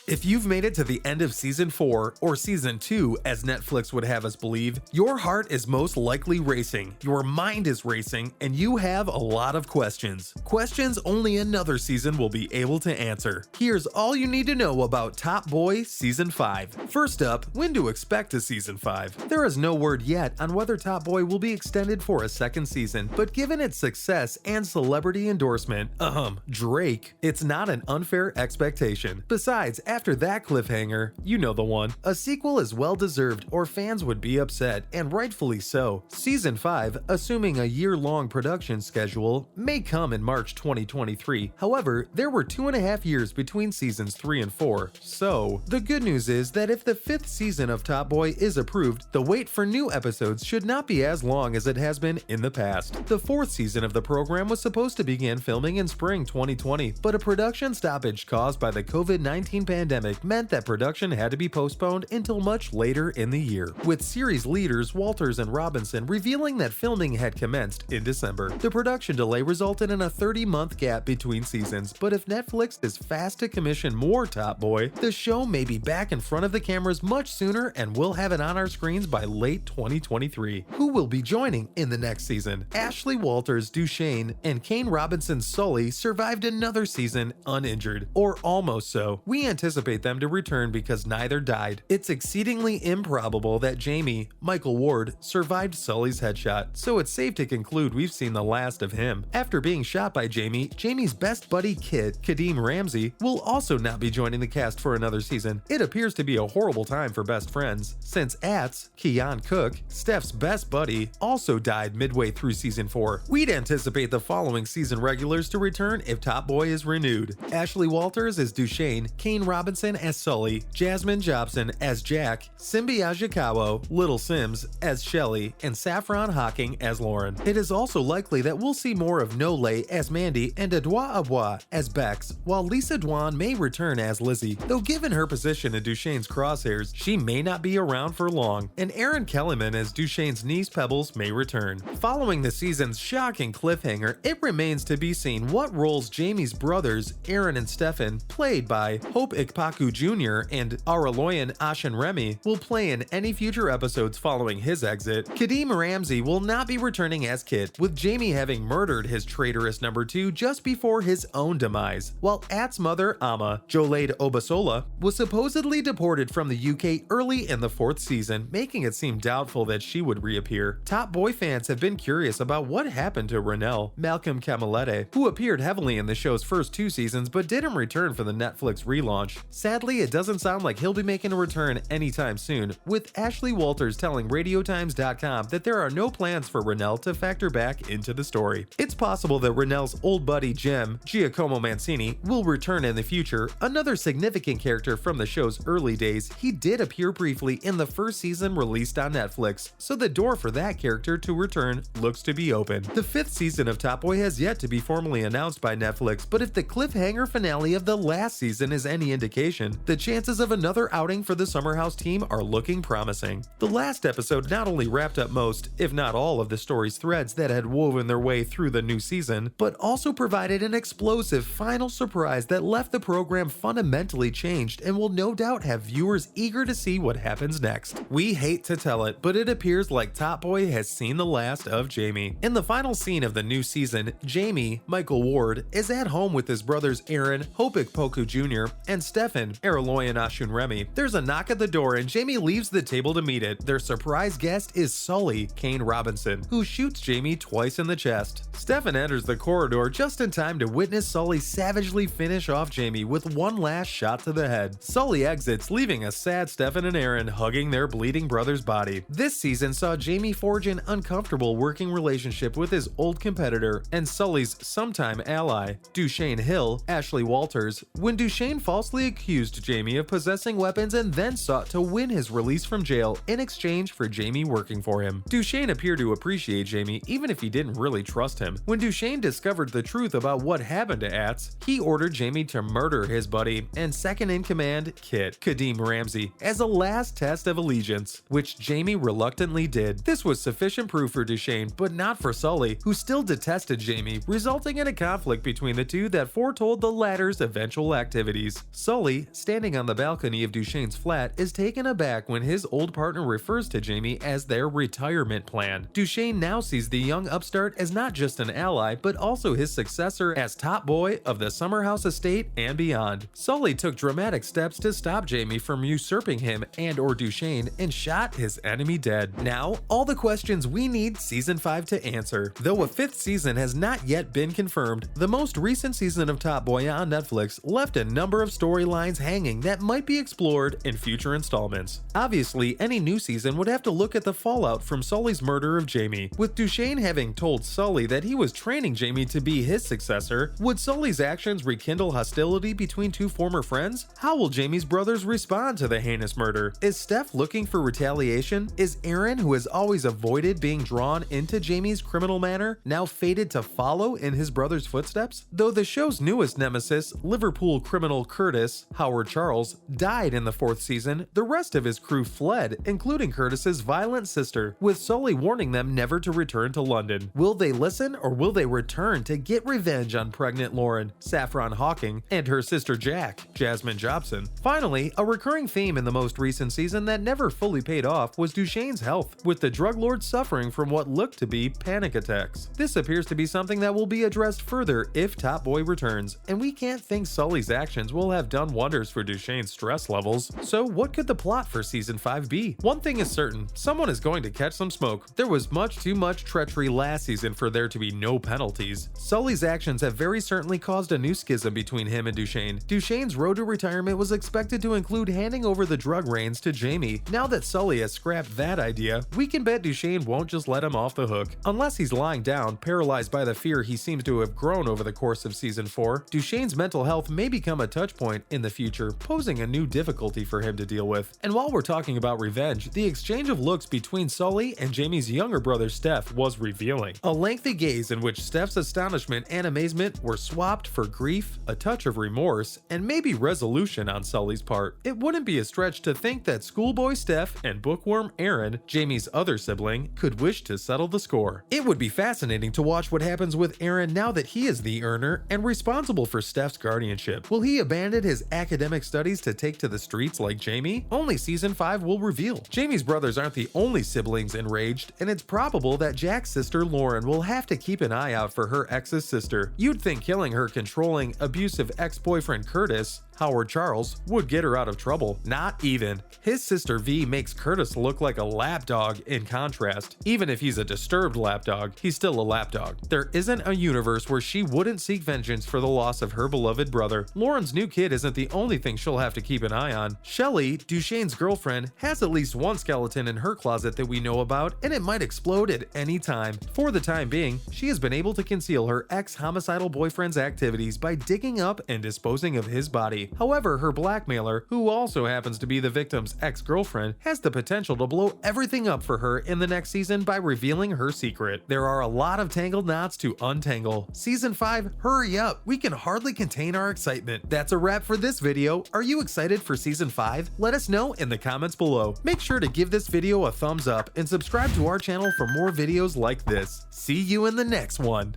If you've made it to the end of Season 4, or Season 2 as Netflix would have us believe, your heart is most likely racing, your mind is racing, and you have a lot of questions. Questions only another season will be able to answer. Here's all you need to know about Top Boy Season 5. First up, when to expect a Season 5. There is no word yet on whether Top Boy will be extended for a second season, but given its success and celebrity endorsement, Drake, it's not an unfair expectation. Besides, after that cliffhanger, you know the one. A sequel is well deserved or fans would be upset, and rightfully so. Season 5, assuming a year-long production schedule, may come in March 2023. However, there were 2.5 years between seasons 3 and 4, so the good news is that if the 5th season of Top Boy is approved, the wait for new episodes should not be as long as it has been in the past. The 4th season of the program was supposed to begin filming in spring 2020, but a production stoppage caused by the COVID-19 pandemic meant that production had to be postponed until much later in the year, with series leaders Walters and Robinson revealing that filming had commenced in December. The production delay resulted in a 30-month gap between seasons, but if Netflix is fast to commission more Top Boy, the show may be back in front of the cameras much sooner and we'll have it on our screens by late 2023. Who will be joining in the next season? Ashley Walters' Duchesne and Kane Robinson's Sully survived another season uninjured, or almost so. We anticipate them to return because neither died. It's exceedingly improbable that Jamie, Michael Ward, survived Sully's headshot, so it's safe to conclude we've seen the last of him. After being shot by Jamie's best buddy Kit, Kadeem Ramsey, will also not be joining the cast for another season. It appears to be a horrible time for best friends, since Ats, Keon Cook, Steph's best buddy, also died midway through Season 4. We'd anticipate the following season regulars to return if Top Boy is renewed. Ashley Walters as Duchesne, Kane Robinson as Sully, Jasmine Jobson as Jack, Simbi Ajikawa, Little Sims as Shelly, and Saffron Hawking as Lauren. It is also likely that we'll see more of Nole as Mandy and Adwa Abwa as Bex, while Lisa Dwan may return as Lizzie, though given her position in Duchesne's crosshairs, she may not be around for long, and Aaron Kellyman as Duchesne's niece Pebbles may return. Following the season's shocking cliffhanger, it remains to be seen what roles Jamie's brothers, Aaron and Stefan, played by Hope Ikpaku Jr. and Araloyan Ashenremy, will play in any future episodes following his exit. Kadeem Ramsey will not be returning as Kit, with Jamie having murdered his traitorous number 2 just before his own demise, while At's mother, Amma, Jolade Obasola, was supposedly deported from the UK early in the 4th season, making it seem doubtful that she would reappear. Top Boy fans have been curious about what happened to Renell, Malcolm Camilete, who appeared heavily in the show's first 2 seasons but didn't return for the Netflix relaunch. Sadly, it doesn't sound like he'll be making a return anytime soon, with Ashley Walters telling RadioTimes.com that there are no plans for Renell to factor back into the story. It's possible that Renell's old buddy Jem, Giacomo Mancini, will return in the future. Another significant character from the show's early days, he did appear briefly in the first season released on Netflix, so the door for that character to return looks to be open. The 5th season of Top Boy has yet to be formally announced by Netflix, but if the cliffhanger finale of the last season is any indication, the chances of another outing for the Summer House team are looking promising. The last episode not only wrapped up most, if not all, of the story's threads that had woven their way through the new season, but also provided an explosive final surprise that left the program fundamentally changed and will no doubt have viewers eager to see what happens next. We hate to tell it, but it appears like Top Boy has seen the last of Jamie. In the final scene of the new season, Jamie, Michael Ward, is at home with his brothers Aaron, Hope Ikpoku Jr., and Stefan, Araloyan Ashunremy. There's a knock at the door and Jamie leaves the table to meet it. Their surprise guest is Sully, Kane Robinson, who shoots Jamie twice in the chest. Stefan enters the corridor just in time to witness Sully savagely finish off Jamie with one last shot to the head. Sully exits, leaving a sad Stefan and Aaron hugging their bleeding brother's body. This season saw Jamie forge an uncomfortable working relationship with his old competitor and Sully's sometime ally, Duchesne Hill, Ashley Walters, when Duchesne falsely accused Jamie of possessing weapons and then sought to win his release from jail in exchange for Jamie working for him. Duchesne appeared to appreciate Jamie even if he didn't really trust him. When Duchesne discovered the truth about what happened to Ats, he ordered Jamie to murder his buddy and second in command, Kit, Kadeem Ramsey, as a last test of allegiance, which Jamie reluctantly did. This was sufficient proof for Duchesne, but not for Sully, who still detested Jamie, resulting in a conflict between the two that foretold the latter's eventual activities. Sully Sully, standing on the balcony of Duchesne's flat, is taken aback when his old partner refers to Jamie as their retirement plan. Duchesne now sees the young upstart as not just an ally, but also his successor as top boy of the Summer House estate and beyond. Sully took dramatic steps to stop Jamie from usurping him and/or Duchesne and shot his enemy dead. Now, all the questions we need Season 5 to answer. Though a 5th season has not yet been confirmed, the most recent season of Top Boy on Netflix left a number of storylines hanging that might be explored in future installments. Obviously, any new season would have to look at the fallout from Sully's murder of Jamie. With Duchesne having told Sully that he was training Jamie to be his successor, would Sully's actions rekindle hostility between two former friends? How will Jamie's brothers respond to the heinous murder? Is Steph looking for retaliation? Is Aaron, who has always avoided being drawn into Jamie's criminal manner, now fated to follow in his brother's footsteps? Though the show's newest nemesis, Liverpool criminal Curtis, Howard Charles, died in the 4th season, the rest of his crew fled, including Curtis's violent sister, with Sully warning them never to return to London. Will they listen, or will they return to get revenge on pregnant Lauren, Saffron Hawking, and her sister Jack, Jasmine Jobson? Finally, a recurring theme in the most recent season that never fully paid off was Duchesne's health, with the drug lord suffering from what looked to be panic attacks. This appears to be something that will be addressed further if Top Boy returns, and we can't think Sully's actions will have done wonders for Duchesne's stress levels. So what could the plot for Season 5 be? One thing is certain, someone is going to catch some smoke. There was much too much treachery last season for there to be no penalties. Sully's actions have very certainly caused a new schism between him and Duchesne. Duchesne's road to retirement was expected to include handing over the drug reins to Jamie. Now that Sully has scrapped that idea, we can bet Duchesne won't just let him off the hook. Unless he's lying down, paralyzed by the fear he seems to have grown over the course of Season 4, Duchesne's mental health may become a touch point in the future, posing a new difficulty for him to deal with. And while we're talking about revenge, the exchange of looks between Sully and Jamie's younger brother Steph was revealing. A lengthy gaze in which Steph's astonishment and amazement were swapped for grief, a touch of remorse, and maybe resolution on Sully's part. It wouldn't be a stretch to think that schoolboy Steph and bookworm Aaron, Jamie's other sibling, could wish to settle the score. It would be fascinating to watch what happens with Aaron now that he is the earner and responsible for Steph's guardianship. Will he abandon his academic studies to take to the streets like Jamie? Only Season 5 will reveal. Jamie's brothers aren't the only siblings enraged, and it's probable that Jack's sister Lauren will have to keep an eye out for her ex's sister. You'd think killing her controlling, abusive ex-boyfriend Curtis, Howard Charles, would get her out of trouble. Not even. His sister V makes Curtis look like a lapdog in contrast. Even if he's a disturbed lapdog, he's still a lapdog. There isn't a universe where she wouldn't seek vengeance for the loss of her beloved brother. Lauren's new kid isn't the only thing she'll have to keep an eye on. Shelley, Duchesne's girlfriend, has at least one skeleton in her closet that we know about, and it might explode at any time. For the time being, she has been able to conceal her ex-homicidal boyfriend's activities by digging up and disposing of his body. However, her blackmailer, who also happens to be the victim's ex-girlfriend, has the potential to blow everything up for her in the next season by revealing her secret. There are a lot of tangled knots to untangle. Season 5, hurry up! We can hardly contain our excitement. That's a wrap for this video. Are you excited for Season 5? Let us know in the comments below. Make sure to give this video a thumbs up and subscribe to our channel for more videos like this. See you in the next one.